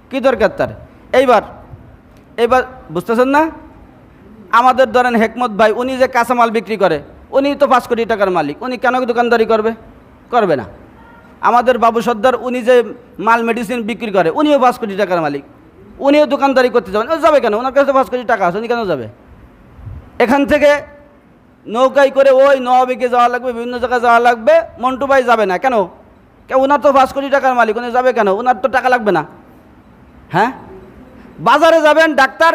কি দরকার তার? এইবার বুঝতেছেন না? আমাদের ধরেন হেকমত ভাই, উনি যে কাঁচামাল বিক্রি করে, উনি তো 5 কোটি টাকার মালিক, উনি কেন দোকানদারি করবে? করবে না। আমাদের বাবু সর্দার, উনি যে মাল মেডিসিন বিক্রি করে, উনিও 5 কোটি টাকার মালিক, উনিও দোকানদারি করতে যাবেন, ও যাবে কেন? ওনার কাছে 5 কোটি টাকা আছে, উনি কেন যাবে? এখান থেকে নৌকায় করে ওই নবাবিকে যাওয়া লাগবে, বিভিন্ন জায়গায় যাওয়া লাগবে, মন্টু ভাই যাবে না কেন? ওনার তো 5 কোটি টাকার মালিক, উনি যাবে কেন? ওনার তো টাকা লাগবে না? হ্যাঁ, বাজারে যাবেন, ডাক্তার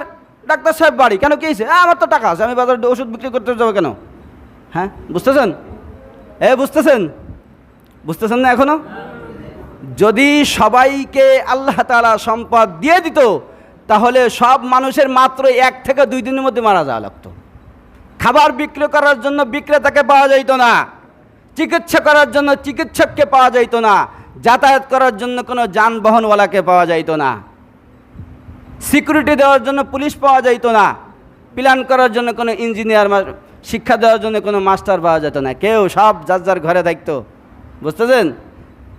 সাহেব বাড়ি, কেন কি হয়েছে? আমার তো টাকা আছে, আমি বাজারে ওষুধ বিক্রি করতে যাবো কেন? হ্যাঁ, বুঝতেছেন? বুঝতেছেন না এখনো? যদি সবাইকে আল্লাহ তাআলা সম্পদ দিয়ে দিত তাহলে সব মানুষের মাত্র 1 থেকে 2 দিনের মধ্যে মারা যাওয়া লাগতো। খাবার বিক্রি করার জন্য বিক্রেতাকে পাওয়া যাইত না, চিকিৎসা করার জন্য চিকিৎসককে পাওয়া যাইত না, যাতায়াত করার জন্য কোনো যানবাহনওয়ালাকে পাওয়া যাইত না, সিকিউরিটি দেওয়ার জন্য পুলিশ পাওয়া যাইত না, প্ল্যান করার জন্য কোনো ইঞ্জিনিয়ার, শিক্ষা দেওয়ার জন্য কোনো মাস্টার পাওয়া যেত না, কেউ সব যার যার ঘরে থাকতো। বুঝতেছেন?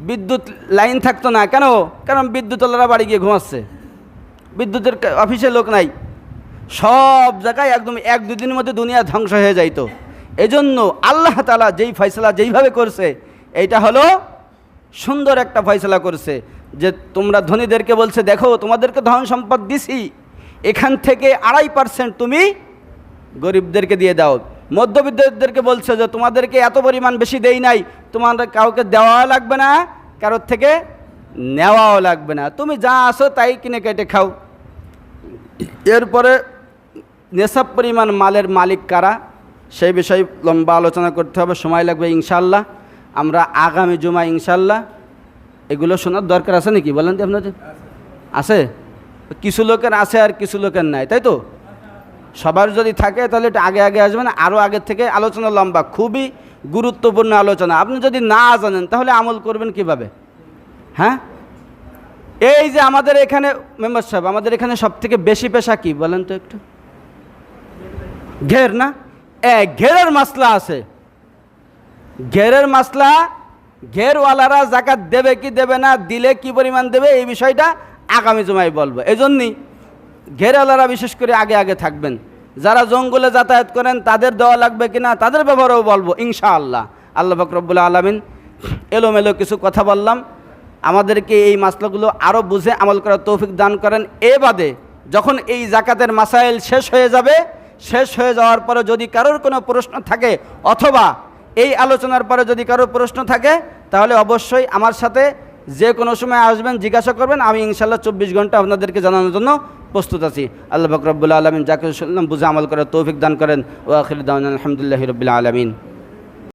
বিদ্যুৎ লাইন থাকতো না, কেন? কারণ বিদ্যুৎওয়ালারা বাড়ি গিয়ে ঘুমাচ্ছে, বিদ্যুতের অফিসে লোক নাই, সব জায়গায় একদম 1-2 দিনের মধ্যে দুনিয়া ধ্বংস হয়ে যাইতো। এজন্য আল্লাহ তাআলা যেই ফয়সালা যেইভাবে করছে, এইটা হলো সুন্দর একটা ফয়সালা করছে, যে তোমরা ধনীদেরকে বলছে দেখো তোমাদেরকে ধন সম্পদ দিছি, এখান থেকে 2.5% তুমি গরিবদেরকে দিয়ে দাও। মধ্যবিত্তদেরকে বলছে যে তোমাদেরকে এত পরিমাণ বেশি দেই নাই, তোমাদের কাউকে দেওয়া লাগবে না, কারোর থেকে নেওয়াও লাগবে না, তুমি যা আসো তাই কিনে কেটে খাও। এরপরে নেশাব পরিমাণ মালের মালিক কারা, সেই বিষয়ে লম্বা আলোচনা করতে হবে, সময় লাগবে ইনশাল্লাহ। আমরা আগামী জুমায় ইনশাল্লাহ এগুলো শোনার দরকার আছে নাকি বলেন তো আপনাদের? আছে? কিছু লোকের আছে আর কিছু লোকের নাই, তাই তো? সবার যদি থাকে তাহলে একটু আগে আগে আসবেন, আরও আগের থেকে আলোচনা লম্বা, খুবই গুরুত্বপূর্ণ আলোচনা। আপনি যদি না জানেন তাহলে আমল করবেন কিভাবে? হ্যাঁ, এই যে আমাদের এখানে মেম্বার সাহেব, আমাদের এখানে সবথেকে বেশি পেশা কি বলেন তো একটু? ঘের না? ঘেরের মাসলা আছে, ঘেরের মাসলা। ঘেরওয়ালারা জাকাত দেবে কি দেবে না, দিলে কি পরিমাণ দেবে, এই বিষয়টা আগামী জুমায় বলবো। এই জন্যই ঘেরওয়ালারা বিশেষ করে আগে আগে থাকবেন। যারা জঙ্গলে যাতায়াত করেন তাদের দেওয়া লাগবে কিনা তাদের ব্যাপারেও বলবো ইনশাআল্লাহ। আল্লাহ পাক রব্বুল আলামিন এলোমেলো কিছু কথা বললাম, আমাদেরকে এই মাসলাগুলো আরও বুঝে আমল করার তৌফিক দান করেন। এ বাদে যখন এই জাকাতের মাসাইল শেষ হয়ে যাবে, শেষ হয়ে যাওয়ার পরে যদি কারোর কোনো প্রশ্ন থাকে, অথবা এই আলোচনার পরে যদি কারোর প্রশ্ন থাকে, তাহলে অবশ্যই আমার সাথে যে কোনো সময় আসবেন, জিজ্ঞাসা করবেন, আমি ইনশাআল্লাহ 24 ঘন্টা আপনাদেরকে জানানোর জন্য প্রস্তুত আছি। আল্লাহ পাক রব্বুল আলামিন যাকে শুনলাম বুঝে আমল করার তৌফিক দান করেন। ওয়া আখিরু দাওয়ানা আলহামদুলিল্লাহি রাব্বিল আলামিন।